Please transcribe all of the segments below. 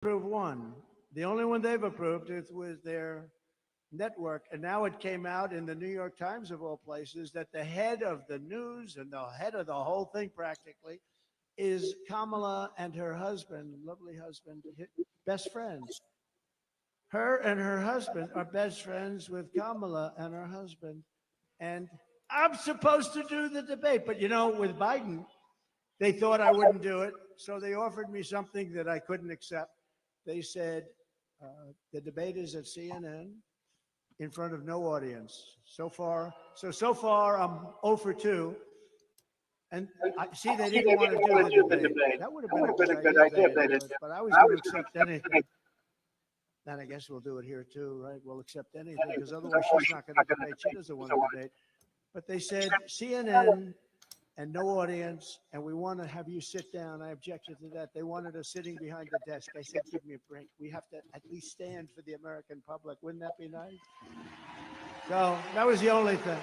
approved one. The only one they've approved is with their network. And now it came out in the New York Times, of all places, that the head of the news and the head of the whole thing practically is Kamala and her husband, lovely husband, best friends. Her and her husband are best friends with Kamala and her husband. And I'm supposed to do the debate. But, with Biden, they thought I wouldn't do it. So they offered me something that I couldn't accept. They said, the debate is at CNN in front of no audience. So far, I'm 0 for 2. And I see they didn't want to do the debate. That would have been a good idea if they had done it, but I was going to accept anything. And I guess we'll do it here too, right? We'll accept anything because otherwise she's not going to debate. She doesn't want to debate. But they said CNN and no audience, and we want to have you sit down. I objected to that. They wanted us sitting behind the desk. I said, give me a break. We have to at least stand for the American public. Wouldn't that be nice? So that was the only thing.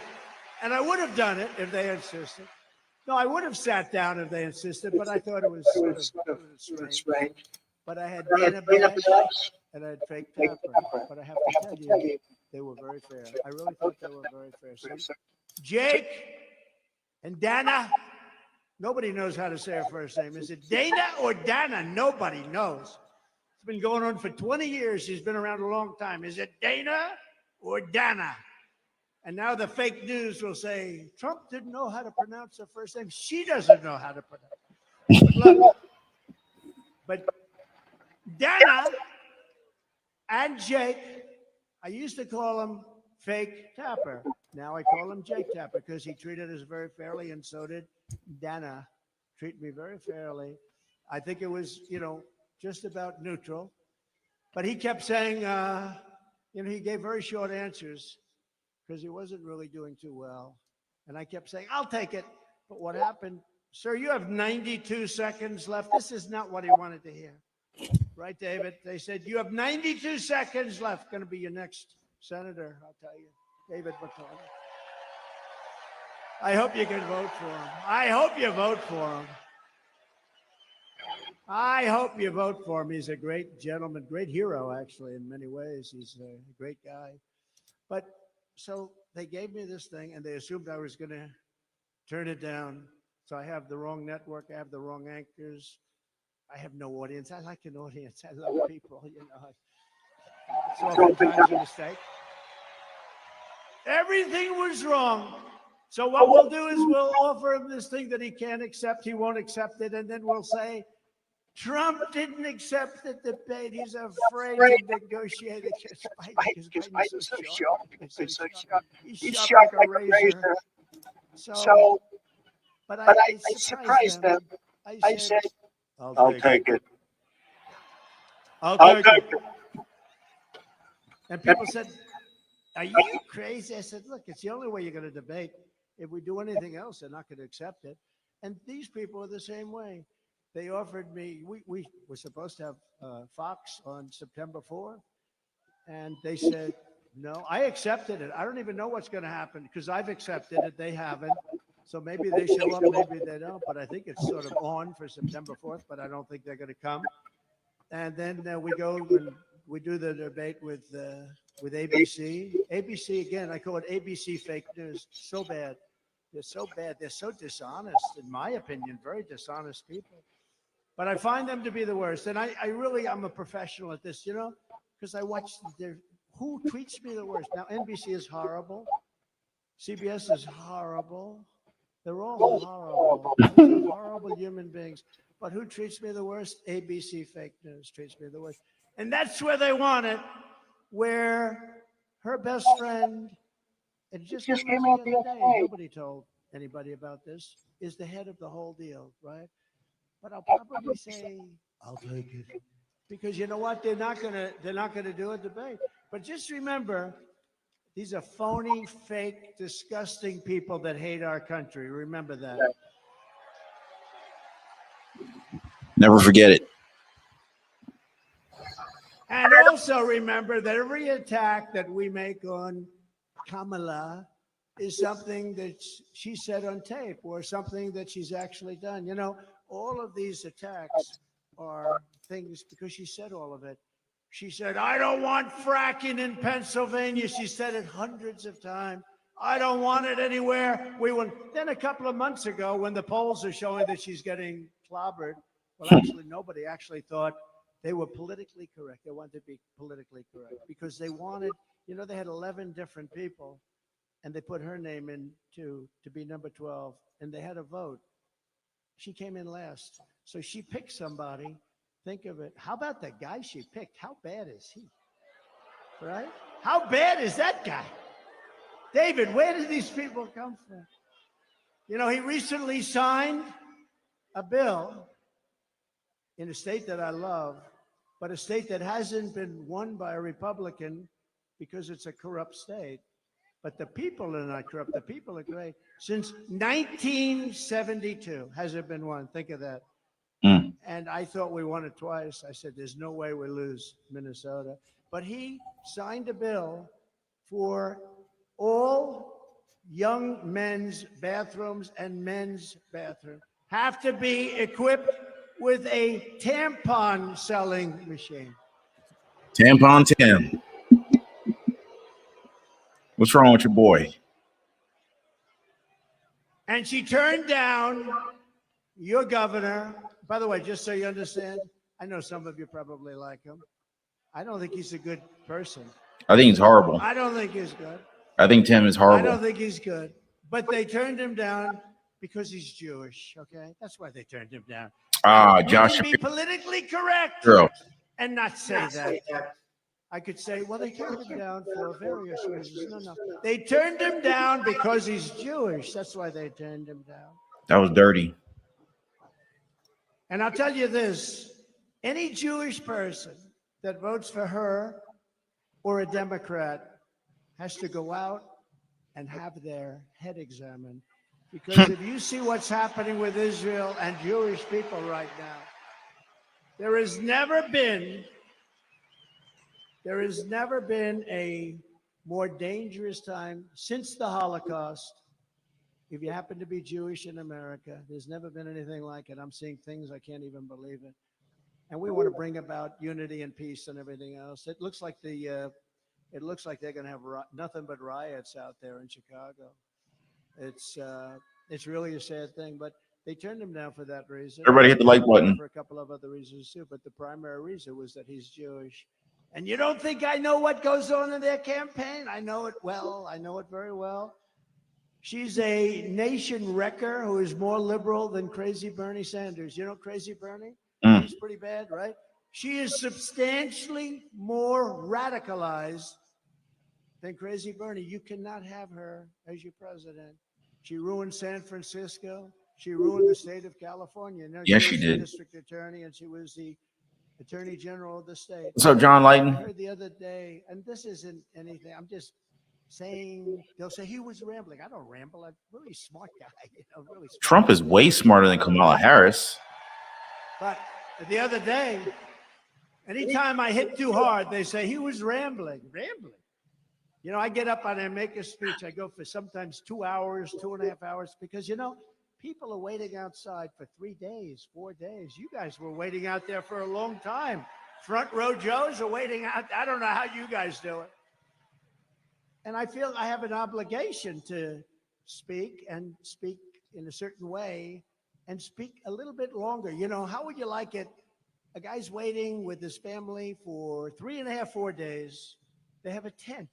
And I would have done it if they insisted. No, I would have sat down if they insisted, but I thought it was sort of strange. But I had Dana Bash and I had Fake Tapper. But I have to tell you, they were very fair. I really thought they were very fair. See? Jake and Dana, nobody knows how to say her first name. Is it Dana or Dana? Nobody knows. It's been going on for 20 years. She's been around a long time. Is it Dana or Dana? And now the fake news will say, Trump didn't know how to pronounce her first name. She doesn't know how to pronounce it. But Dana and Jake, I used to call him Fake Tapper. Now I call him Jake Tapper because he treated us very fairly, and so did Dana. Treat me very fairly. I think it was, just about neutral. But he kept saying, he gave very short answers because he wasn't really doing too well. And I kept saying, I'll take it. But what happened? Sir, you have 92 seconds left. This is not what he wanted to hear. Right, David? They said, you have 92 seconds left. Going to be your next senator, I'll tell you. David McConnell. I hope you can vote for him. I hope you vote for him. I hope you vote for him. He's a great gentleman, great hero, actually, in many ways. He's a great guy. But so they gave me this thing, and they assumed I was going to turn it down. So I have the wrong network. I have the wrong anchors. I have no audience. I like an audience. I love people, It's oftentimes a mistake. Everything was wrong. So what we'll do is we'll offer him this thing that he can't accept. He won't accept it. And then we'll say, Trump didn't accept the debate. He's afraid to negotiate against Biden because Biden's so sharp. He's sharp like a razor. So, but I surprised them. I said, I'll take it. I'll take it. And people said, are you crazy? I said, look, it's the only way you're going to debate. If we do anything else, they're not going to accept it. And these people are the same way. They offered me, we were supposed to have Fox on September 4th. And they said, no, I accepted it. I don't even know what's going to happen because I've accepted it. They haven't. So maybe they show up, maybe they don't. But I think it's sort of on for September 4th, but I don't think they're going to come. And then we go and we do the debate with ABC. ABC, again, I call it ABC fake news. So bad. They're so bad. They're so dishonest, in my opinion, very dishonest people. But I find them to be the worst. And I'm a professional at this, because I watch who treats me the worst. Now, NBC is horrible. CBS is horrible. They're all horrible. They're horrible human beings. But who treats me the worst? ABC fake news treats me the worst. And that's where they want it, where her best friend, it just came out the other day, nobody told anybody about this, is the head of the whole deal, right? But I'll probably say, I'll take it. Because you know what? They're not gonna do a debate. But just remember, these are phony, fake, disgusting people that hate our country. Remember that. Never forget it. And also remember that every attack that we make on Kamala is something that she said on tape or something that she's actually done. All of these attacks are things because she said all of it. She said, I don't want fracking in Pennsylvania. She said it hundreds of times. I don't want it anywhere. We went. Then a couple of months ago, when the polls are showing that she's getting clobbered, well, actually, nobody actually thought they were politically correct. They wanted to be politically correct because they wanted, they had 11 different people and they put her name in to be number 12 and they had a vote. She came in last. So she picked somebody. Think of it. How about the guy she picked? How bad is he? Right? How bad is that guy? David, where did these people come from? He recently signed a bill in a state that I love, but a state that hasn't been won by a Republican because it's a corrupt state. But the people are not corrupt. The people are great. Since 1972 has it been won. Think of that. Mm. And I thought we won it twice. I said, there's no way we lose Minnesota. But he signed a bill for all young men's bathrooms and men's bathrooms have to be equipped with a tampon selling machine. Tampon Tim. What's wrong with your boy? And she turned down your governor. By the way, just so you understand, I know some of you probably like him. I don't think he's a good person. I think he's horrible. I don't think he's good. I think Tim is I horrible. don't think he's good. But they turned him down because he's Jewish, okay? That's why they turned him down. Josh. You can be politically correct Girl. and not say that. I could say, well, they turned him down for various reasons. No. They turned him down because he's Jewish. That's why they turned him down. That was dirty. And I'll tell you this, any Jewish person that votes for her or a Democrat has to go out and have their head examined. Because if you see what's happening with Israel and Jewish people right now, there has never been a more dangerous time since the Holocaust. If you happen to be Jewish in America, there's never been anything like it. I'm seeing things I can't even believe it. And we want to bring about unity and peace and everything else. It looks like they're going to have nothing but riots out there in Chicago. It's really a sad thing, but they turned him down for that reason. Everybody hit the like button. For a couple of other reasons too, but the primary reason was that he's Jewish. And you don't think I know what goes on in their campaign? I know it well. I know it very well. She's a nation wrecker who is more liberal than crazy Bernie Sanders. You know crazy Bernie? He's pretty bad, right? She is substantially more radicalized than crazy Bernie. You cannot have her as your president. She ruined San Francisco. She ruined the state of California. Yes, she did. was the district attorney, and she was the attorney general of the state. What's up, John Lighton? I heard the other day, and this isn't anything. I'm just saying, they'll say he was rambling. I don't ramble. I'm a really smart guy. Really smart. Trump is way smarter than Kamala Harris. But the other day, anytime I hit too hard, they say he was rambling. I get up and I make a speech. I go for sometimes 2 hours, 2.5 hours, because, people are waiting outside for 3 days, 4 days. You guys were waiting out there for a long time. Front row Joes are waiting out. I don't know how you guys do it. And I feel I have an obligation to speak in a certain way and speak a little bit longer. How would you like it? A guy's waiting with his family for 3.5, 4 days. They have a tent,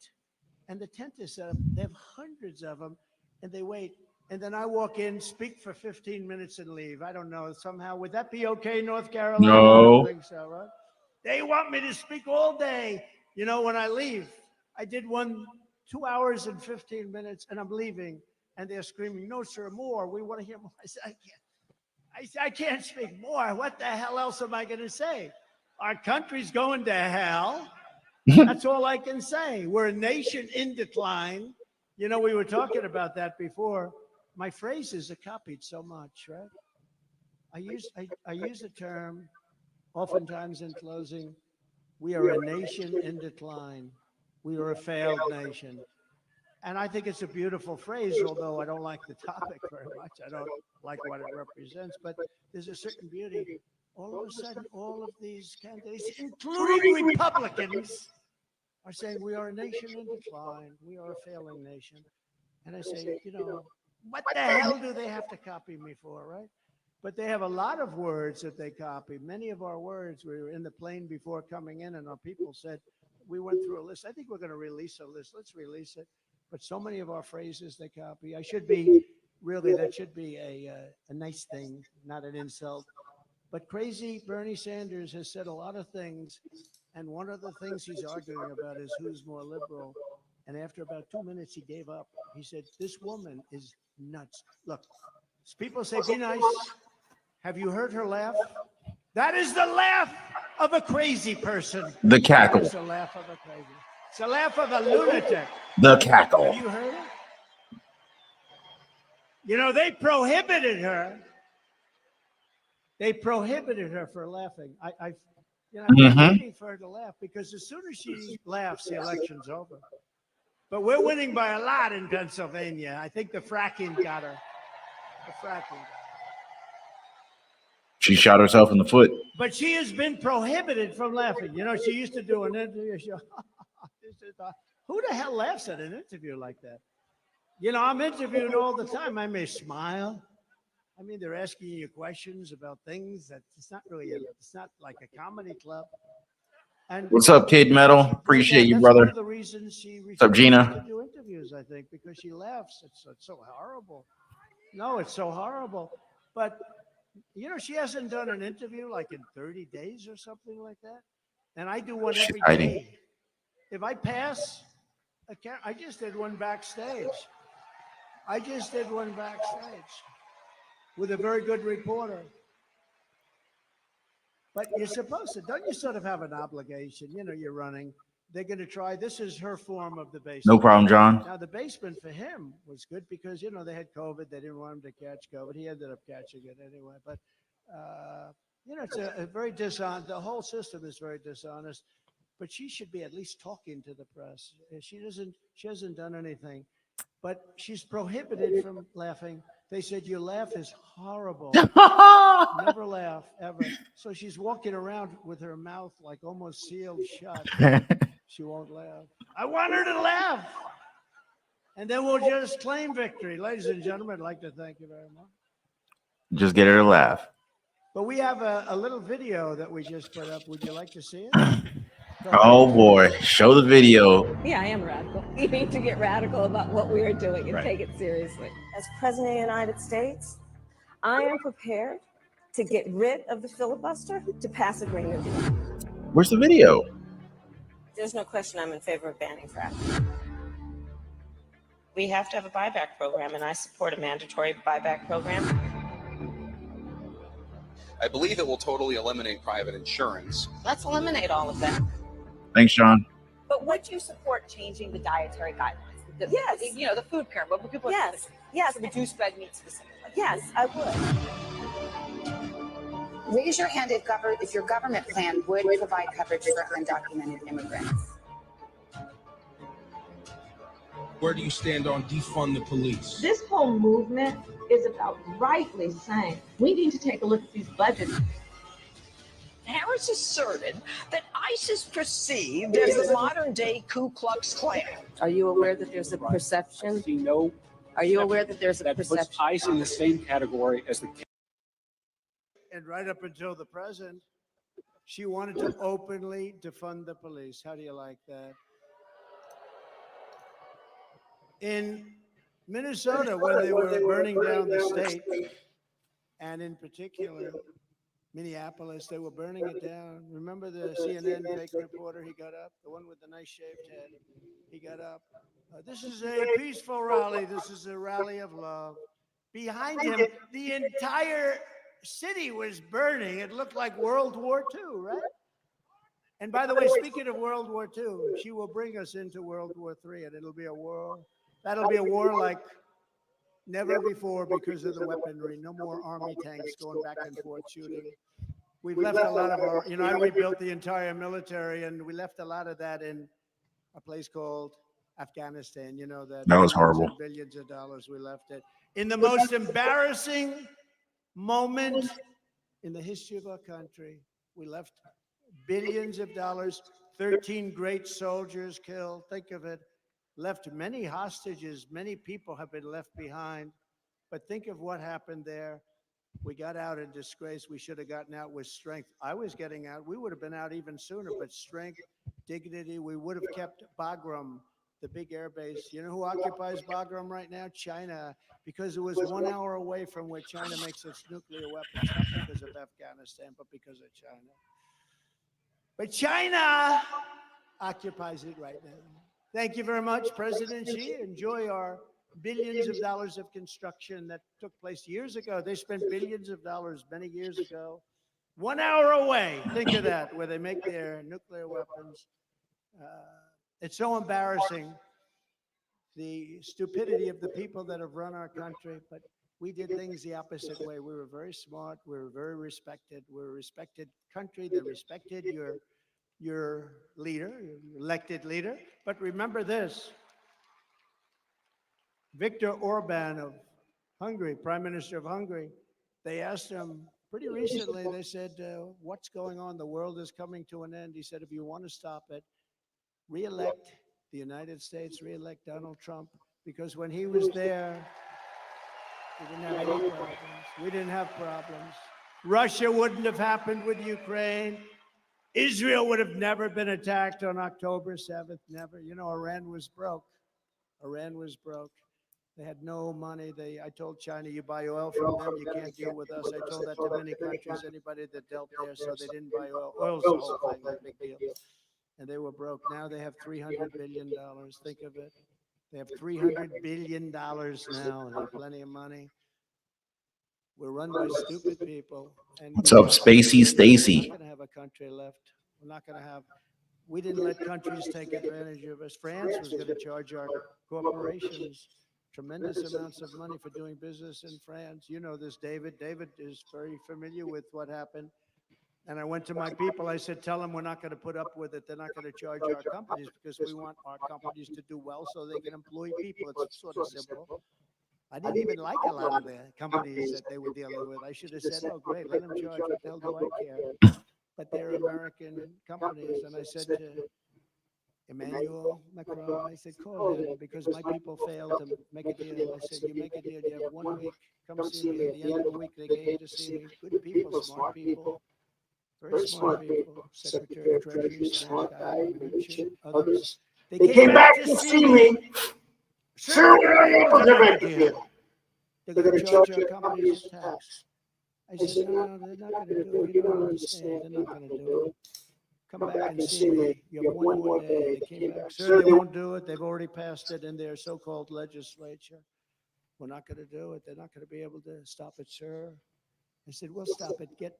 and the tent is set up. They have hundreds of them, and they wait. And then I walk in, speak for 15 minutes, and leave. I don't know. Somehow, would that be okay, North Carolina? No. I don't think so, right? They want me to speak all day. When I leave, I did one 2 hours and 15 minutes, and I'm leaving, and they're screaming, "No, sir, more. We want to hear more." I said, I can't speak more. What the hell else am I going to say? Our country's going to hell. That's all I can say. We're a nation in decline. We were talking about that before. My phrases are copied so much, right? I use a term oftentimes in closing. We are a nation in decline. We are a failed nation. And I think it's a beautiful phrase, although I don't like the topic very much. I don't like what it represents, but there's a certain beauty. all of a sudden, all of these candidates, including Republicans, are saying we are a nation in decline. We are a failing nation. And I say, what the hell do they have to copy me for, right? But they have a lot of words that they copy. Many of our words, we were in the plane before coming in, and our people said, we went through a list. I think we're going to release a list. Let's release it. But so many of our phrases they copy. I should be, really, that should be a nice thing, not an insult. But crazy Bernie Sanders has said a lot of things. And one of the things he's arguing about is who's more liberal. And after about 2 minutes, he gave up. He said, this woman is nuts. Look, people say, be nice. Have you heard her laugh? That is the laugh of a crazy person. The cackle. It's the laugh of a crazy. It's the laugh of a lunatic. The cackle. Have you heard it? They prohibited her. They prohibited her for laughing. I'm waiting for her to laugh because as soon as she laughs, the election's over. But we're winning by a lot in Pennsylvania. I think the fracking got her. The fracking. She shot herself in the foot. But she has been prohibited from laughing. She used to do an interview. Who the hell laughs at an interview like that? I'm interviewed all the time. I may smile. I mean, they're asking you questions about things that it's not really, it's not like a comedy club. And what's up, Kid Metal? Appreciate you, brother. One of the reasons she what's up, Gina? To do interviews, I think, because she laughs. It's so horrible. No, it's so horrible. But she hasn't done an interview like in 30 days or something like that. And I do one every day. If I pass, I just did one backstage. With a very good reporter. But you're supposed to, don't you sort of have an obligation? You're running. They're going to try. This is her form of the basement. No problem, John. Now, the basement for him was good because, they had COVID. They didn't want him to catch COVID. He ended up catching it anyway. But, it's a very dishonest. The whole system is very dishonest. But she should be at least talking to the press. She hasn't done anything. But she's prohibited from laughing. They said, your laugh is horrible. Never laugh, ever. So she's walking around with her mouth like almost sealed shut. She won't laugh. I want her to laugh. And then we'll just claim victory. Ladies and gentlemen, I'd like to thank you very much. Just get her to laugh. But we have a little video that we just put up. Would you like to see it? Oh, boy. Show the video. Yeah, I am radical. We need to get radical about what we are doing and take it seriously. As President of the United States, I am prepared to get rid of the filibuster to pass a green new deal. Where's the video? There's no question I'm in favor of banning fracking. We have to have a buyback program, and I support a mandatory buyback program. I believe it will totally eliminate private insurance. Let's eliminate all of that. Thanks, John. But would you support changing the dietary guidelines? Yes. The food pyramid. What would people Yes. Yes. to reduce red meat specifically? Yes, I would. Raise your hand if your government plan would provide coverage for undocumented immigrants. Where do you stand on defund the police? This whole movement is about rightly saying we need to take a look at these budgets. Harris asserted that ISIS perceived as the modern-day Ku Klux Klan. Are you aware that there's a perception? Are you aware that there's a perception? Puts ICE in the same category as the. And right up until the present, she wanted to openly defund the police. How do you like that? In Minnesota, when they were burning down the state, and in particular, Minneapolis, they were burning it down. Remember the CNN fake reporter? He got up, the one with the nice shaved head. He got up. This is a peaceful rally. This is a rally of love. Behind him, the entire city was burning. It looked like World War II, right? And by the way, speaking of World War II, she will bring us into World War III, and it'll be a war. That'll be a war like never before because of the weaponry. No more army tanks going back and forth shooting. We've left a lot of our, I rebuilt the entire military, and we left a lot of that in a place called Afghanistan. That was horrible. Billions of dollars we left it. In the most embarrassing moment in the history of our country. We left billions of dollars, 13 great soldiers killed. Think of it. Left many hostages. Many people have been left behind. But think of what happened there. We got out in disgrace. We should have gotten out with strength. I was getting out. We would have been out even sooner, but strength, dignity. We would have kept Bagram, the big air base. You know who occupies Bagram right now? China, because it was 1 hour away from where China makes its nuclear weapons, not because of Afghanistan, but because of China. But China occupies it right now. Thank you very much, President Xi. Enjoy our billions of dollars of construction that took place years ago. They spent billions of dollars many years ago. 1 hour away, think of that, where they make their nuclear weapons. It's so embarrassing, the stupidity of the people that have run our country, but we did things the opposite way. We were very smart. We were very respected. We're a respected country that respected your leader, your elected leader. But remember this, Viktor Orban of Hungary, Prime Minister of Hungary, they asked him pretty recently, they said, what's going on? The world is coming to an end. He said, if you want to stop it, re-elect the United States, re-elect Donald Trump, because when he was there, we didn't have any problems. We didn't have problems. Russia wouldn't have happened with Ukraine. Israel would have never been attacked on October 7th, never. You know, Iran was broke. Iran was broke. They had no money. I told China, you buy oil from them, you can't deal with us. I told that to many countries, anybody that dealt there, so they didn't buy oil. Oil's the whole thing, no big deal. And they were broke. Now they have $300 billion. Think of it. They have $300 billion now, and they have plenty of money. We're run by stupid people. And What's up, Spacey Stacy? We're not going to have a country left. We're not going to have. We didn't let countries take advantage of us. France was going to charge our corporations tremendous amounts of money for doing business in France. You know this, David. David is very familiar with what happened. And I went to my people. I said, tell them we're not going to put up with it. They're not going to charge our companies because we want our companies to do well so they can employ people. It's sort of simple. I didn't even like a lot of the companies that they were dealing with. I should have said, oh, great, let them charge. What the hell do I care? But they're American companies. And I said to Emmanuel Macron, I said, call him because my people failed to make a deal. I said, you make a deal. You have 1 week. Come see me. At the end of the week, they came to see me. Good people, smart people. Very smart people. Secretary of Treasury, smart guy, others. They came back to see me. Sir, we're not able to make a deal. They're going to charge our companies a tax. I said, no, they're not going to do it. You don't understand. They're not going to do it. Come back and see me. You have 1 more day. They came back. Sir, they won't do it. They've already passed it in their so-called legislature. We're not going to do it. They're not going to be able to stop it, sir. I said, we'll stop it. Get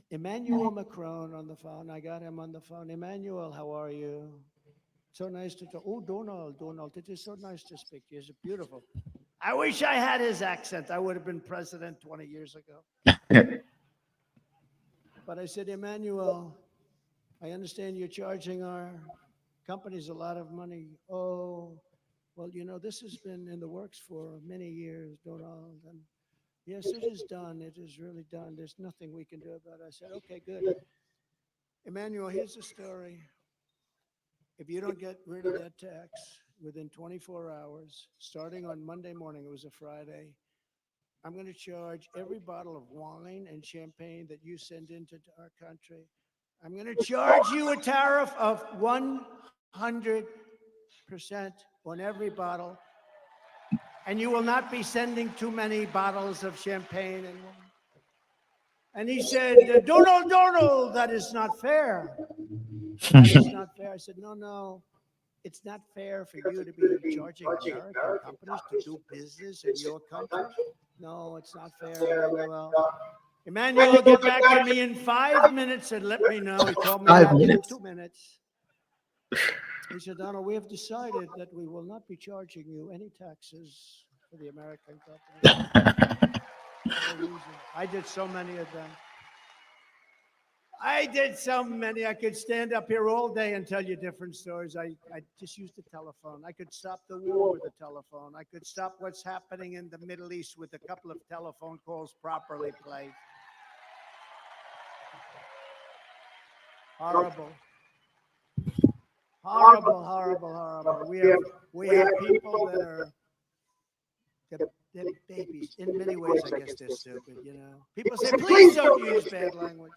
Emmanuel Macron on the phone. I got him on the phone. Emmanuel, how are you? So nice to talk. Oh, Donald, it is so nice to speak to you. It's beautiful. I wish I had his accent. I would have been president 20 years ago. But I said, Emmanuel, I understand you're charging our companies a lot of money. Oh, well, you know, this has been in the works for many years, Donald. And yes, it is done. It is really done. There's nothing we can do about it. I said, okay, good. Emmanuel, here's the story. If you don't get rid of that tax within 24 hours, starting on Monday morning, it was a Friday, I'm going to charge every bottle of wine and champagne that you send into our country. I'm going to charge you a tariff of 100% on every bottle. And you will not be sending too many bottles of champagne and wine. And he said, Donald, that is not fair. That is not fair. I said, no, it's not fair for you to be charging American companies to do business in your country. No, it's not fair, Emmanuel. Emmanuel, get back to me in 5 minutes and let me know. He told me 5 minutes. in 2 minutes. He said, Donald, we have decided that we will not be charging you any taxes for the American companies. I did so many of them. I did so many. I could stand up here all day and tell you different stories. I just used the telephone. I could stop the war with the telephone. I could stop what's happening in the Middle East with a couple of telephone calls properly played. Horrible. Horrible, horrible, horrible. We have people that are they're babies. In many ways, I guess they're stupid, you know. People say, please don't use bad language.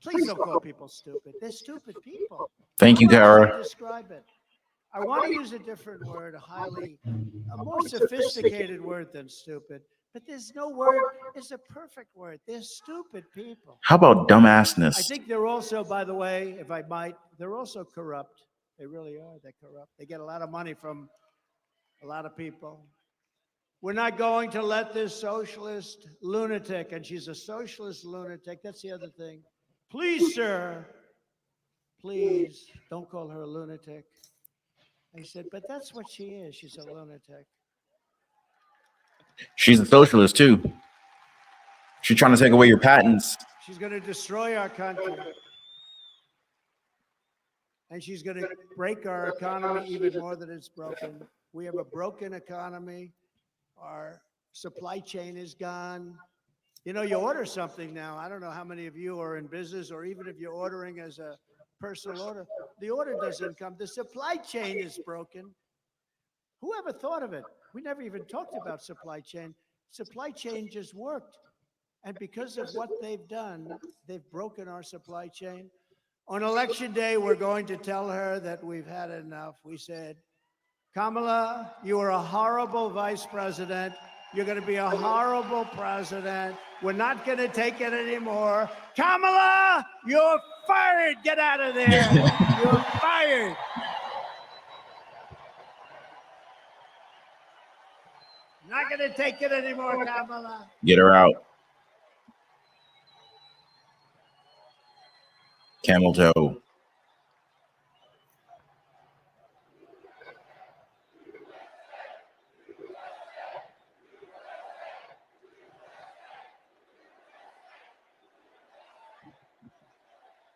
Please don't call people stupid. They're stupid people. Thank you, How else do Kara. you describe it? I want to use a different word, a more sophisticated word than stupid. But there's no word, it's a perfect word. They're stupid people. How about dumbassness? I think they're also, by the way, if I might, they're also corrupt. They really are. They're corrupt. They get a lot of money from a lot of people. We're not going to let this socialist lunatic, and she's a socialist lunatic. That's the other thing. Please, sir, please don't call her a lunatic. I said, but that's what she is. She's a lunatic. She's a socialist too. She's trying to take away your patents. She's going to destroy our country. And she's going to break our economy even more than it's broken. We have a broken economy. Our supply chain is gone. You know, you order something now. I don't know how many of you are in business, or even if you're ordering as a personal order, the order doesn't come. The supply chain is broken. Whoever thought of it? We never even talked about supply chain. Supply chain just worked. And because of what they've done, they've broken our supply chain. On election day, we're going to tell her that we've had enough. We said, Kamala, you are a horrible vice president. You're going to be a horrible president. We're not going to take it anymore. Kamala, you're fired. Get out of there. You're fired. Not going to take it anymore, Kamala. Get her out. Camel toe.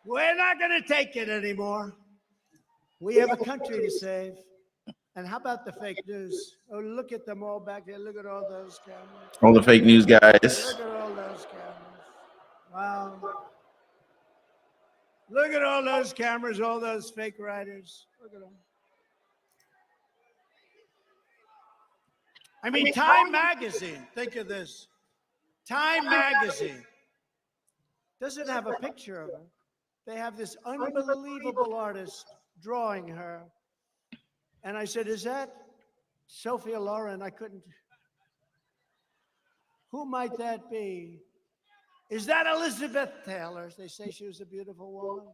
We're not going to take it anymore. We have a country to save. And how about the fake news? Oh, look at them all back there. Look at all those cameras. All the fake news guys. Look at all those cameras. Wow. Look at all those cameras, all those fake writers. Look at them. I mean, Time Magazine, think of this. Time Magazine doesn't have a picture of her. They have this unbelievable artist drawing her. And I said, is that Sophia Loren? I couldn't. Who might that be? Is that Elizabeth Taylor? They say she was a beautiful woman.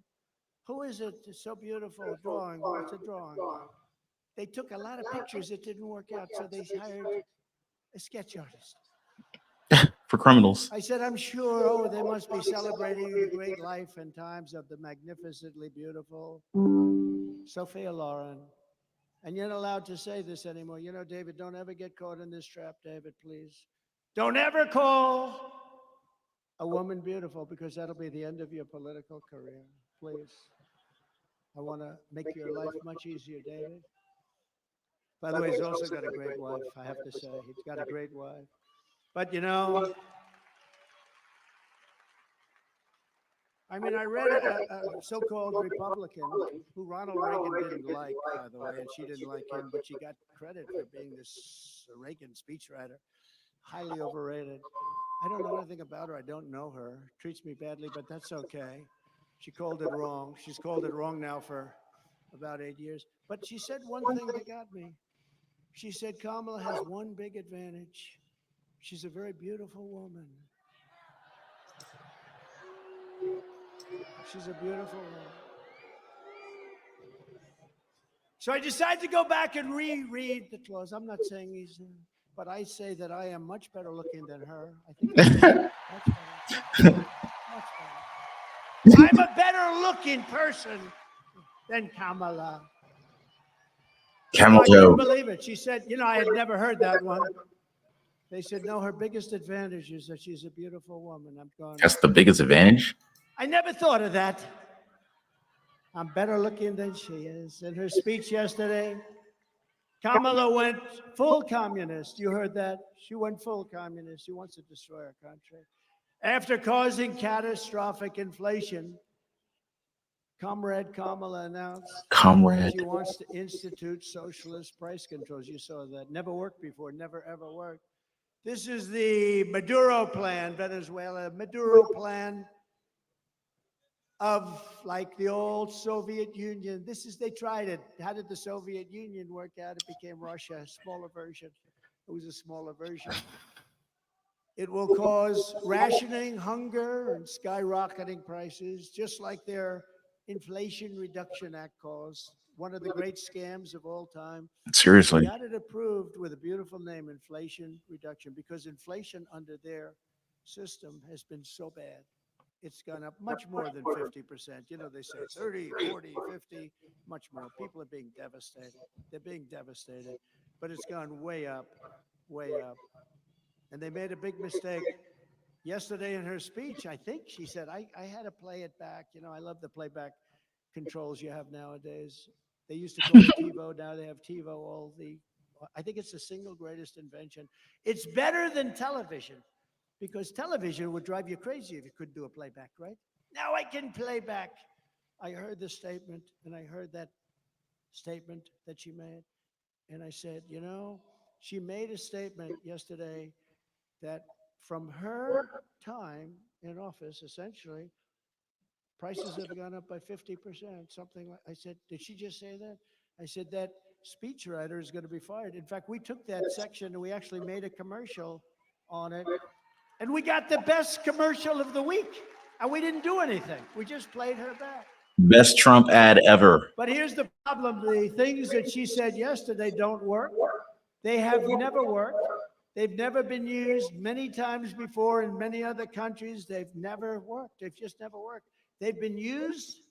Who is it? It's so beautiful drawing. What's a drawing? They took a lot of pictures. It didn't work out, so they hired a sketch artist. For criminals. I said, I'm sure, they must be celebrating the great life and times of the magnificently beautiful Sophia Loren. And you're not allowed to say this anymore. You know, David, don't ever get caught in this trap, David, please. Don't ever call a woman beautiful, because that'll be the end of your political career. Please. I want to make your life much easier, David. By the way, he's also got a great wife, I have to say. He's got a great wife. But, you know, I mean, I read a so-called Republican who Ronald Reagan didn't like, by the way, and she didn't like him, but she got credit for being this Reagan speechwriter. Highly overrated. I don't know anything about her. I don't know her. Treats me badly, but that's okay. She called it wrong. She's called it wrong now for about 8 years. But she said one thing that got me. She said Kamala has one big advantage. She's a very beautiful woman. She's a beautiful woman. So I decided to go back and reread the clause. I'm not saying he's, but I say that I am much better looking than her. I think much better. Much better. I'm a better looking person than Kamala. Camel I couldn't toe. believe it. She said, you know, I had never heard that one. They said, no, her biggest advantage is that she's a beautiful woman. I'm going. That's the biggest advantage. I never thought of that. I'm better looking than she is. In her speech yesterday, Kamala went full communist. You heard that? She went full communist. She wants to destroy our country. After causing catastrophic inflation, Comrade Kamala announced Comrade. she wants to institute socialist price controls. You saw that. Never worked before, never ever worked. This is the Maduro plan, Venezuela, Maduro plan of like the old Soviet Union. They tried it. How did the Soviet Union work out? It became Russia, a smaller version. It was a smaller version. It will cause rationing, hunger, and skyrocketing prices, just like their Inflation Reduction Act caused. One of the great scams of all time. Seriously. They got it approved with a beautiful name, Inflation Reduction, because inflation under their system has been so bad. It's gone up much more than 50%. You know, they say 30, 40, 50, much more. People are being devastated. They're being devastated. But it's gone way up, way up. And they made a big mistake. Yesterday in her speech, I think she said, I had to play it back. You know, I love the playback controls you have nowadays. They used to call it TiVo. Now they have TiVo. I think it's the single greatest invention. It's better than television, because television would drive you crazy if you couldn't do a playback, right? Now I can play back. I heard the statement, and I heard that statement that she made. And I said, you know, she made a statement yesterday that from her time in office, essentially, prices have gone up by 50%, something like. I said, did she just say that? I said, that speechwriter is going to be fired. In fact, we took that section and we actually made a commercial on it. And we got the best commercial of the week. And we didn't do anything. We just played her back. Best Trump ad ever. But here's the problem. The things that she said yesterday don't work. They have never worked. They've never been used many times before in many other countries. They've never worked. They've just never worked. They've been used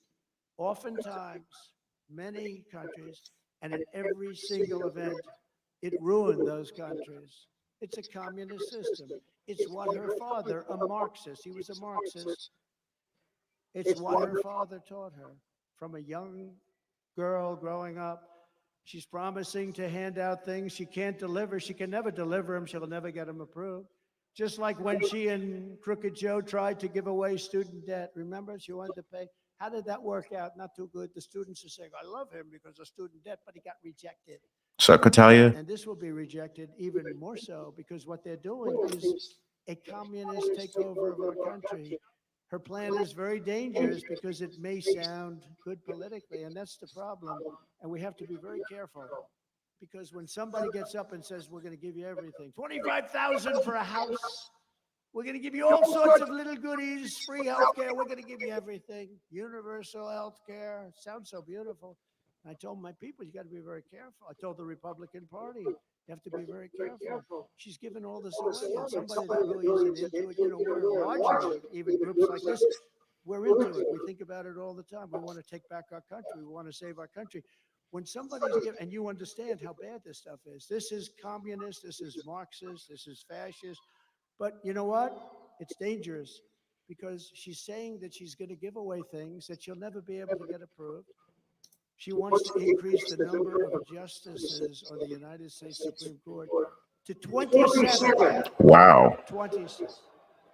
oftentimes, many countries, and in every single event, it ruined those countries. It's a communist system. It's what her father, a Marxist, he was a Marxist. It's what her father taught her from a young girl growing up. She's promising to hand out things she can't deliver. She can never deliver them. She'll never get them approved. Just like when she and Crooked Joe tried to give away student debt. Remember, she wanted to pay. How did that work out? Not too good. The students are saying, I love him because of student debt, but he got rejected. Suck Italia. And this will be rejected even more so, because what they're doing is a communist takeover of our country. Her plan is very dangerous because it may sound good politically, and that's the problem. And we have to be very careful, because when somebody gets up and says, we're going to give you everything, $25,000 for a house, we're going to give you all sorts of little goodies, free health care, we're going to give you everything, universal health care, sounds so beautiful. I told my people, you got to be very careful. I told the Republican Party, you have to be very careful. She's given all this away, and somebody that really isn't into it, you know, we're largely, even groups like this, we're into it. We think about it all the time. We want to take back our country. We want to save our country. When somebody's given, and you understand how bad this stuff is. This is communist, this is Marxist, this is fascist. But you know what? It's dangerous, because she's saying that she's going to give away things that she'll never be able to get approved. She wants to increase the number of justices on the United States Supreme Court to 27. Wow. 27.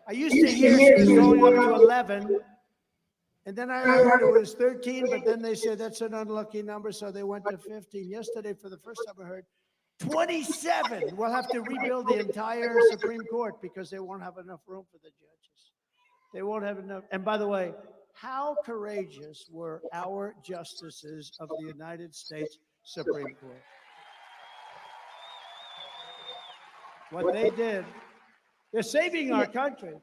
I used to hear she was going up to 11. And then I heard it was 13, but then they said that's an unlucky number, so they went to 15. Yesterday, for the first time, I heard 27. We'll have to rebuild the entire Supreme Court because they won't have enough room for the judges. They won't have enough. And by the way, how courageous were our justices of the United States Supreme Court? What they did, they're saving our country.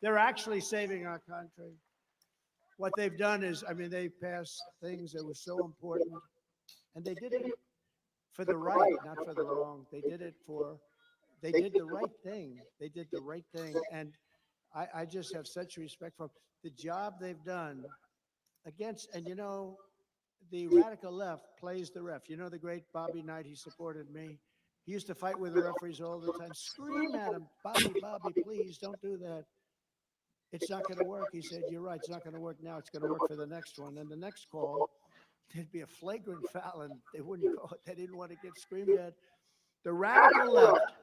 They're actually saving our country. What they've done is, I mean, they passed things that were so important, and they did it for the right, not for the wrong. They did the right thing. They did the right thing. And I just have such respect for the job they've done against, and you know, the radical left plays the ref. You know, the great Bobby Knight, he supported me. He used to fight with the referees all the time, scream at him, Bobby, please don't do that. It's not going to work. He said, you're right, it's not going to work now. It's going to work for the next one. And the next call, there'd be a flagrant foul, and they wouldn't go. They didn't want to get screamed at. The radical left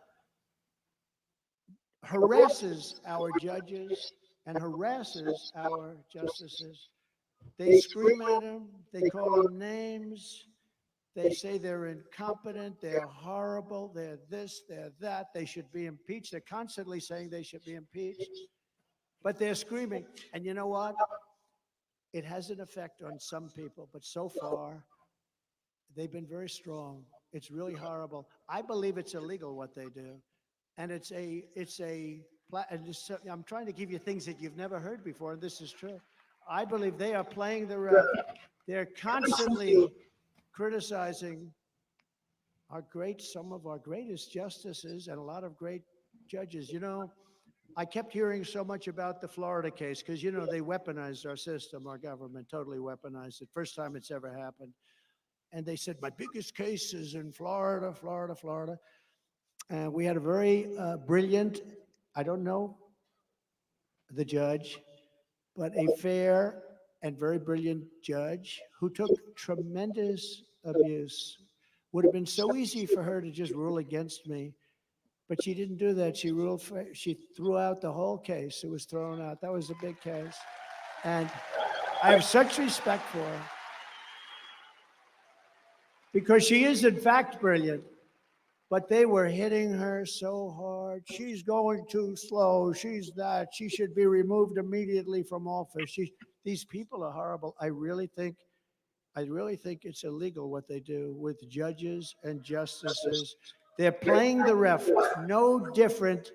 harasses our judges and harasses our justices. They scream at him. They call him names. They say they're incompetent. They're horrible. They're this, they're that. They should be impeached. They're constantly saying they should be impeached. But they're screaming. And you know what? It has an effect on some people. But so far, they've been very strong. It's really horrible. I believe it's illegal what they do. And I'm trying to give you things that you've never heard before, and this is true. I believe they are playing the ref. They're constantly criticizing some of our greatest justices and a lot of great judges. You know, I kept hearing so much about the Florida case because, you know, they weaponized our system, our government totally weaponized it. First time it's ever happened. And they said, my biggest case is in Florida, Florida, Florida. And we had a very brilliant, I don't know the judge, but a fair and very brilliant judge who took tremendous abuse. Would have been so easy for her to just rule against me, but she didn't do that. She threw out the whole case. It was thrown out. That was a big case. And I have such respect for her because she is in fact brilliant, but they were hitting her so hard. She's going too slow. She's that. She should be removed immediately from office. These people are horrible. I really think it's illegal what they do with judges and justices. They're playing the ref, no different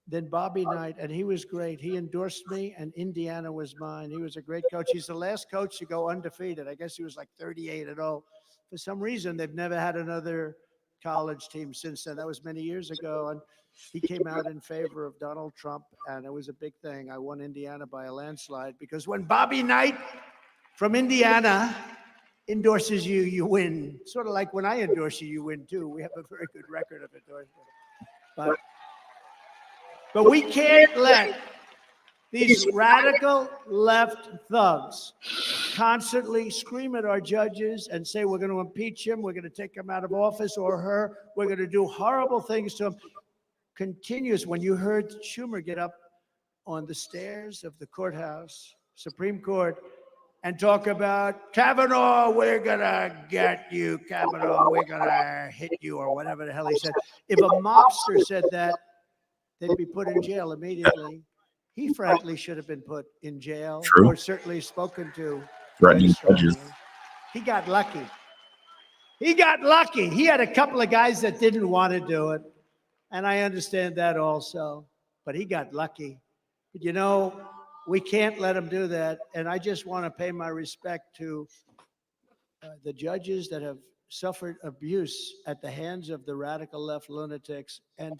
than Bobby Knight, and he was great. He endorsed me, and Indiana was mine. He was a great coach. He's the last coach to go undefeated. I guess he was like 38-0. For some reason, they've never had another college team since then. That was many years ago, and he came out in favor of Donald Trump, and it was a big thing. I won Indiana by a landslide because when Bobby Knight from Indiana endorses you, you win. Sort of like when I endorse you, you win too. We have a very good record of endorsement. But we can't let these radical left thugs constantly scream at our judges and say we're going to impeach him, we're going to take him out of office, or her, we're going to do horrible things to him. Continuous. When you heard Schumer get up on the stairs of the courthouse, Supreme Court, and talk about Kavanaugh, we're going to get you, Kavanaugh, we're going to hit you, or whatever the hell he said. If a mobster said that, they'd be put in jail immediately. He frankly should have been put in jail. True. Or certainly spoken to. Threatening judges. He got lucky. He got lucky. He had a couple of guys that didn't want to do it. And I understand that also. But he got lucky. But you know, we can't let him do that. And I just want to pay my respect to the judges that have suffered abuse at the hands of the radical left lunatics. And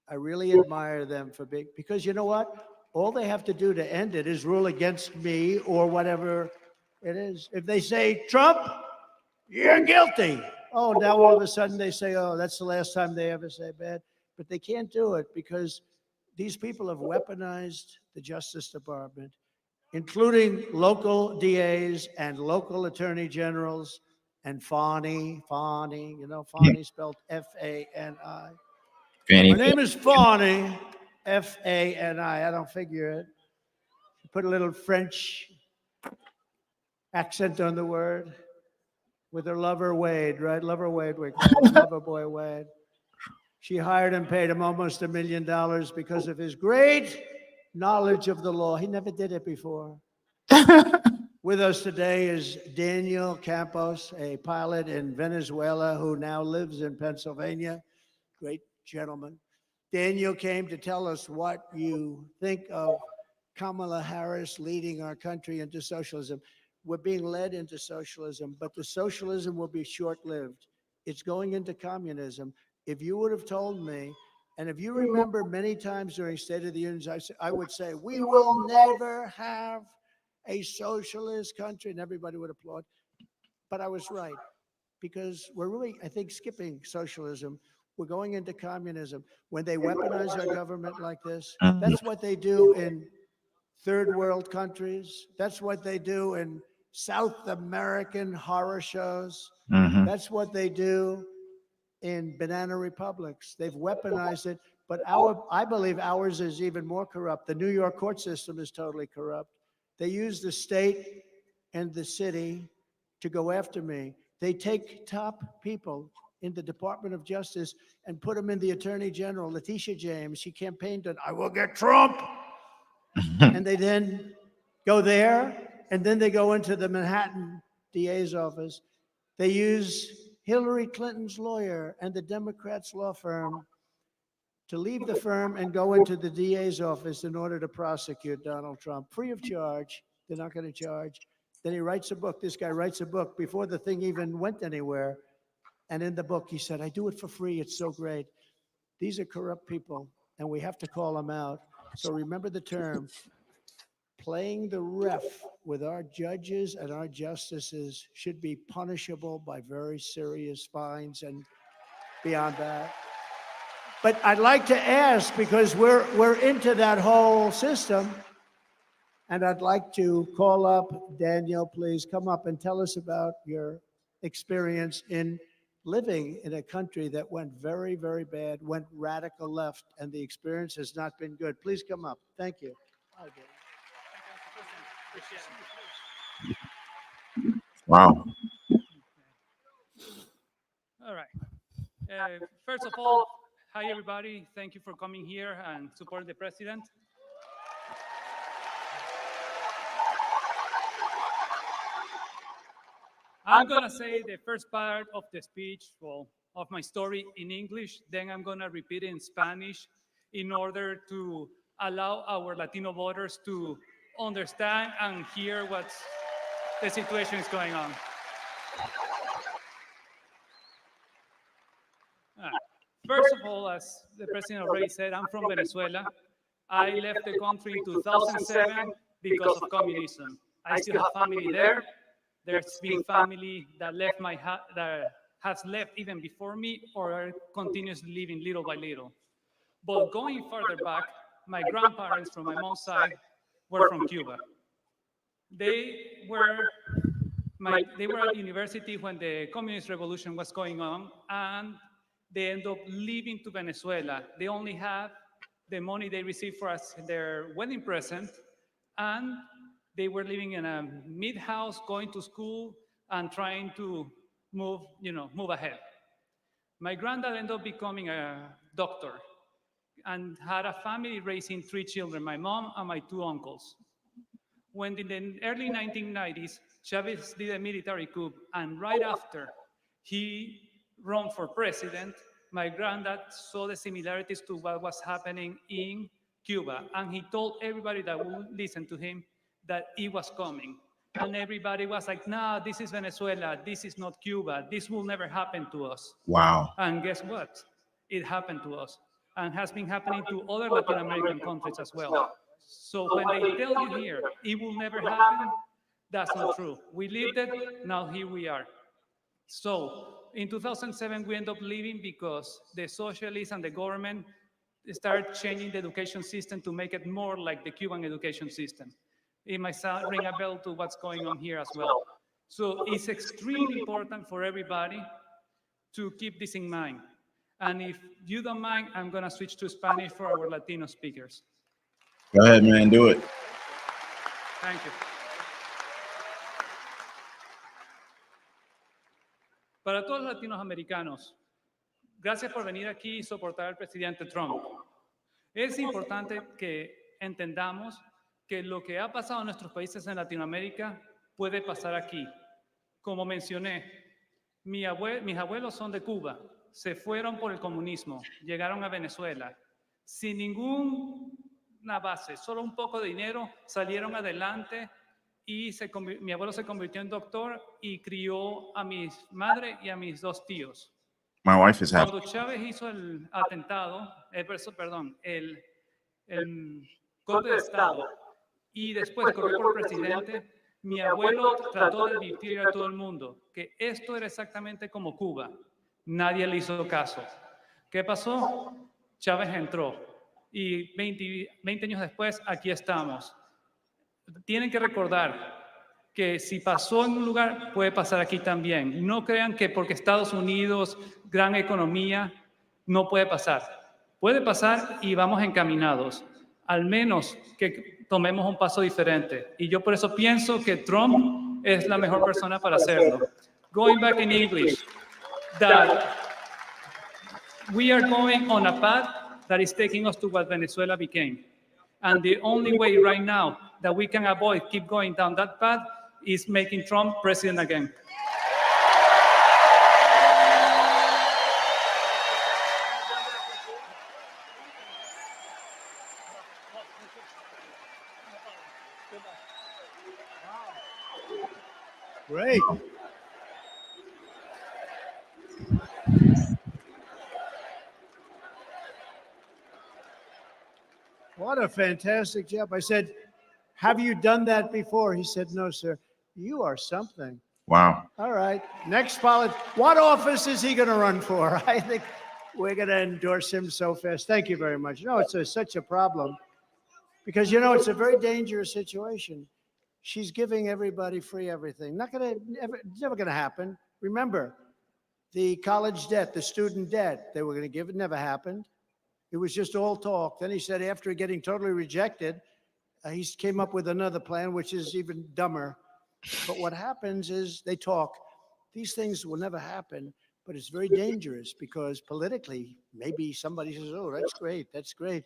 I really admire them for being, because you know what? All they have to do to end it is rule against me or whatever it is. If they say, Trump, you're guilty. Oh, now all of a sudden they say, oh, that's the last time they ever say bad. But they can't do it because these people have weaponized the Justice Department, including local DAs and local attorney generals and Fani, you know, Fani spelled F-A-N-I. Fanny. Her name is Fani, F-A-N-I. I don't figure it. She put a little French accent on the word with her lover Wade, right? Lover Wade, we call him lover boy Wade. She hired him, paid him almost $1 million because of his great knowledge of the law. He never did it before. With us today is Daniel Campos, a pilot in Venezuela who now lives in Pennsylvania. Great gentleman. Daniel came to tell us what you think of Kamala Harris leading our country into socialism. We're being led into socialism, but the socialism will be short-lived. It's going into communism. If you would have told me, and if you remember many times during State of the Union, I would say, we will never have a socialist country, and everybody would applaud. But I was right, because we're really, I think, skipping socialism. We're going into communism. When they weaponize our government like this, that's what they do in third world countries. That's what they do in South American horror shows. That's what they do in banana republics. They've weaponized it, but I believe ours is even more corrupt. The New York court system is totally corrupt. They use the state in the city to go after me. They take top people in the Department of Justice and put them in the Attorney General, Letitia James. She campaigned on, I will get Trump. And they then go there, and then they go into the Manhattan DA's office. They use Hillary Clinton's lawyer and the Democrats' law firm to leave the firm and go into the DA's office in order to prosecute Donald Trump, free of charge. They're not going to charge. Then he writes a book. This guy writes a book before the thing even went anywhere. And in the book, he said, I do it for free. It's so great. These are corrupt people, and we have to call them out. So remember the term, playing the ref with our judges and our justices should be punishable by very serious fines and beyond that. But I'd like to ask, because we're into that whole system, and I'd like to call up Daniel, please come up and tell us about your experience in living in a country that went very, very bad, went radical left, and the experience has not been good. Please come up. Thank you. Wow. All right. First of all, hi, everybody. Thank you for coming here and supporting the president. I'm going to say the first part of the speech, well, of my story in English, then I'm going to repeat it in Spanish in order to allow our Latino voters to understand and hear what the situation is going on. First of all, as the president already said, I'm from Venezuela. I left the country in 2007 because of communism. I still have family there. There's been family that left that has left even before me or are continuously living little by little. But going further back, my grandparents from my mom's side were from Cuba. They were at university when the communist revolution was going on, and they ended up leaving to Venezuela. They only had the money they received for their wedding present, and they were living in a mid-house, going to school and trying to move ahead. My granddad ended up becoming a doctor and had a family raising 3 children, my mom and my 2 uncles. When in the early 1990s, Chavez did a military coup, and right after he ran for president, my granddad saw the similarities to what was happening in Cuba, and he told everybody that would listen to him that it was coming. And everybody was like, nah, this is Venezuela, this is not Cuba, this will never happen to us. Wow. And guess what? It happened to us, and has been happening to other Latin American countries as well. So when they tell you here, it will never happen, that's not true. We lived it, now here we are. So in 2007, we ended up leaving because the socialists and the government started changing the education system to make it more like the Cuban education system. It might ring a bell to what's going on here as well. So it's extremely important for everybody to keep this in mind. And if you don't mind, I'm going to switch to Spanish for our Latino speakers. Go ahead, man, do it. Thank you. Para todos los latinoamericanos, gracias por venir aquí y soportar al presidente Trump. Es importante que entendamos que lo que ha pasado en nuestros países en Latinoamérica puede pasar aquí. Como mencioné, mis abuelos son de Cuba, se fueron por el comunismo, llegaron a Venezuela, sin ninguna base, solo un poco de dinero, salieron adelante y mi abuelo se convirtió en doctor y crió a mi madre y a mis 2 tíos. My wife is happy. Cuando Chávez hizo el atentado, el golpe de Estado, y después corrió por presidente, mi abuelo trató de advertir a todo el mundo que esto era exactamente como Cuba. Nadie le hizo caso. ¿Qué pasó? Chávez entró y 20 años después aquí estamos. Tienen que recordar que si pasó en un lugar, puede pasar aquí también. No crean que porque Estados Unidos, gran economía, no puede pasar. Puede pasar y vamos encaminados. Al menos que tomemos un paso diferente. Y yo por eso pienso que Trump es la mejor persona para hacerlo. Going back in English, that we are going on a path that is taking us to what Venezuela became. And the only way right now that we can avoid keep going down that path is making Trump president again. Great. What a fantastic job. I said, have you done that before? He said, no, sir. You are something. Wow. All right. Next what office is he going to run for? I think we're going to endorse him so fast. Thank you very much. No, it's such a problem because, it's a very dangerous situation. She's giving everybody free everything. It's never going to happen. Remember, the college debt, the student debt they were going to give, it never happened. It was just all talk. Then he said after getting totally rejected, he came up with another plan, which is even dumber. But what happens is they talk. These things will never happen, but it's very dangerous because politically, maybe somebody says, oh, that's great. That's great.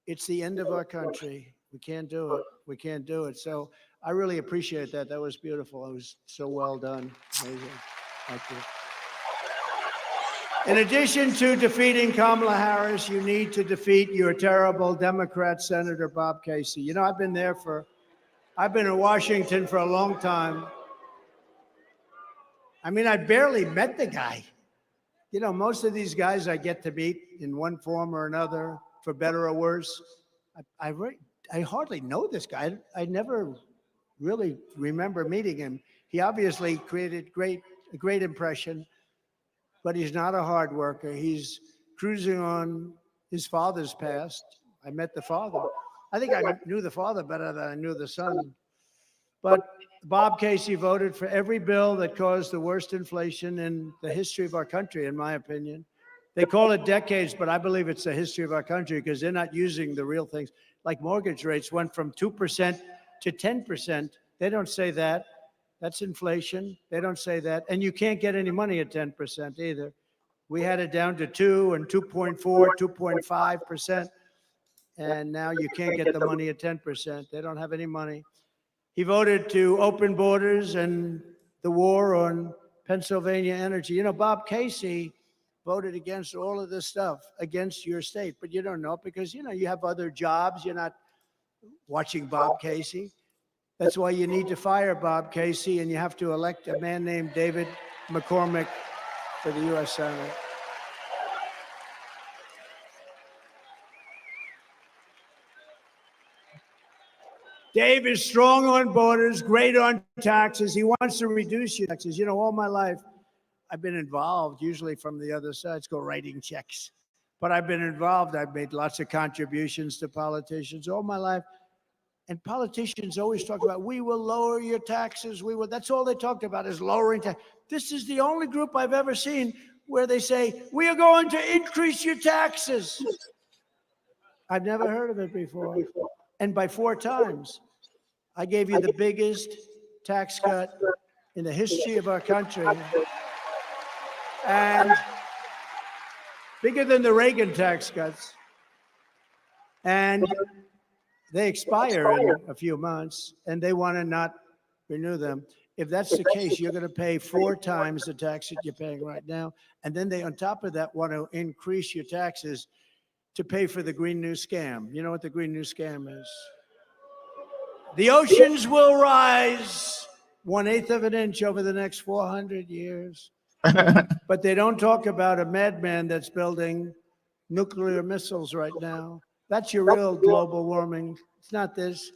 It's the end of our country. We can't do it. We can't do it. So I really appreciate that. That was beautiful. It was so well done. Amazing. Thank you. In addition to defeating Kamala Harris, you need to defeat your terrible Democrat Senator Bob Casey. I've been in Washington for a long time. I mean, I barely met the guy. Most of these guys I get to meet in one form or another, for better or worse. I hardly know this guy. I never really remember meeting him. He obviously created a great impression, but he's not a hard worker. He's cruising on his father's past. I met the father. I think I knew the father better than I knew the son. But Bob Casey voted for every bill that caused the worst inflation in the history of our country, in my opinion. They call it decades, but I believe it's the history of our country because they're not using the real things. Like mortgage rates went from 2% to 10%. They don't say that. That's inflation. They don't say that. And you can't get any money at 10% either. We had it down to 2 and 2.4, 2.5%. And now you can't get the money at 10%. They don't have any money. He voted to open borders and the war on Pennsylvania energy. Bob Casey voted against all of this stuff, against your state, but you don't know because, you have other jobs. You're not watching Bob Casey. That's why you need to fire Bob Casey and you have to elect a man named David McCormick for the U.S. Senate. Dave is strong on borders, great on taxes. He wants to reduce your taxes. All my life, I've been involved, usually from the other side, it's called writing checks. But I've been involved. I've made lots of contributions to politicians all my life. And politicians always talk about, we will lower your taxes. That's all they talked about is lowering taxes. This is the only group I've ever seen where they say, we are going to increase your taxes. I've never heard of it before. And by 4 times, I gave you the biggest tax cut in the history of our country. And bigger than the Reagan tax cuts. And they expire in a few months, and they want to not renew them. If that's the case, you're going to pay 4 times the tax that you're paying right now. And then they, on top of that, want to increase your taxes to pay for the Green New Scam. You know what the Green New Scam is? The oceans will rise 1/8 of an inch over the next 400 years. But they don't talk about a madman that's building nuclear missiles right now. That's your real global warming. It's not this.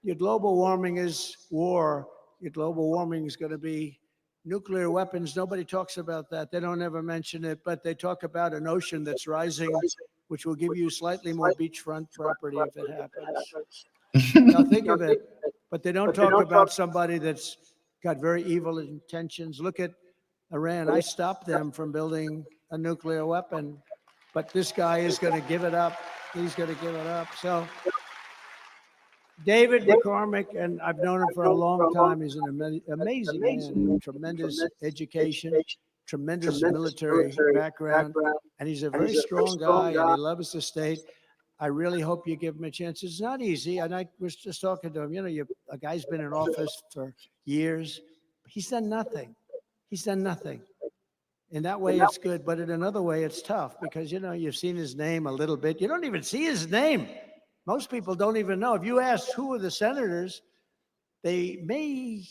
Your global warming is war. Your global warming is going to be nuclear weapons. Nobody talks about that. They don't ever mention it, but they talk about an ocean that's rising, which will give you slightly more beachfront property if it happens. Now think of it, but they don't talk about somebody that's got very evil intentions. Look at Iran. I stopped them from building a nuclear weapon, but this guy is going to give it up. He's going to give it up. So David McCormick, and I've known him for a long time. He's an amazing man, tremendous education, tremendous military background, and he's a very strong guy, and he loves the state. I really hope you give him a chance. It's not easy, and I was just talking to him. You know, a guy's been in office for years. He's done nothing. He's done nothing. In that way, it's good, but in another way, it's tough because, you know, you've seen his name a little bit. You don't even see his name. Most people don't even know. If you ask who are the senators, they may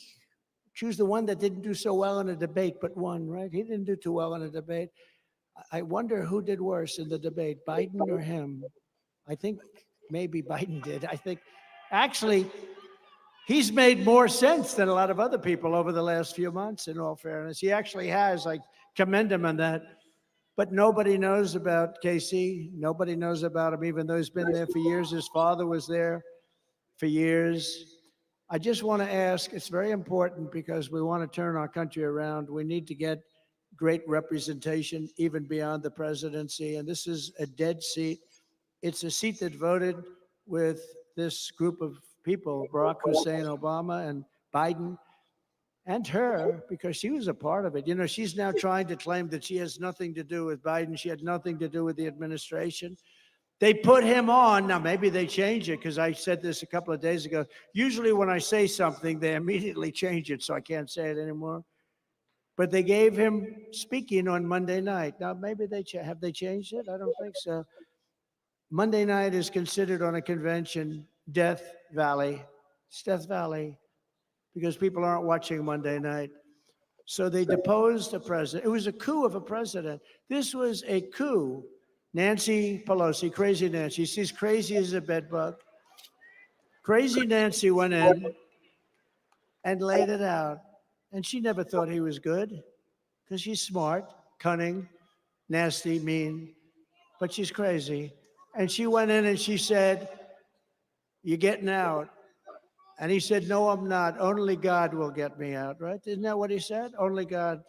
choose the one that didn't do so well in a debate, but won, right? He didn't do too well in a debate. I wonder who did worse in the debate, Biden or him? I think maybe Biden did. I think actually he's made more sense than a lot of other people over the last few months, in all fairness. He actually has. I commend him on that. But nobody knows about Casey. Nobody knows about him, even though he's been there for years. His father was there for years. I just want to ask, it's very important because we want to turn our country around. We need to get great representation even beyond the presidency. And this is a dead seat. It's a seat that voted with this group of people, Barack Hussein Obama and Biden, and her, because she was a part of it. You know, she's now trying to claim that she has nothing to do with Biden. She had nothing to do with the administration. They put him on. Now, maybe they change it because I said this a couple of days ago. Usually when I say something, they immediately change it, so I can't say it anymore. But they gave him speaking on Monday night. Now, maybe have they changed it? I don't think so. Monday night is considered on a convention Death Valley. It's Death Valley because people aren't watching Monday night. So they deposed a president. It was a coup of a president. This was a coup. Nancy Pelosi, crazy Nancy, she's crazy as a bedbug. Crazy Nancy went in and laid it out. And she never thought he was good because she's smart, cunning, nasty, mean, but she's crazy. And she went in and she said, "You're getting out." And he said, "No, I'm not. Only God will get me out," right? Isn't that what he said? Only God.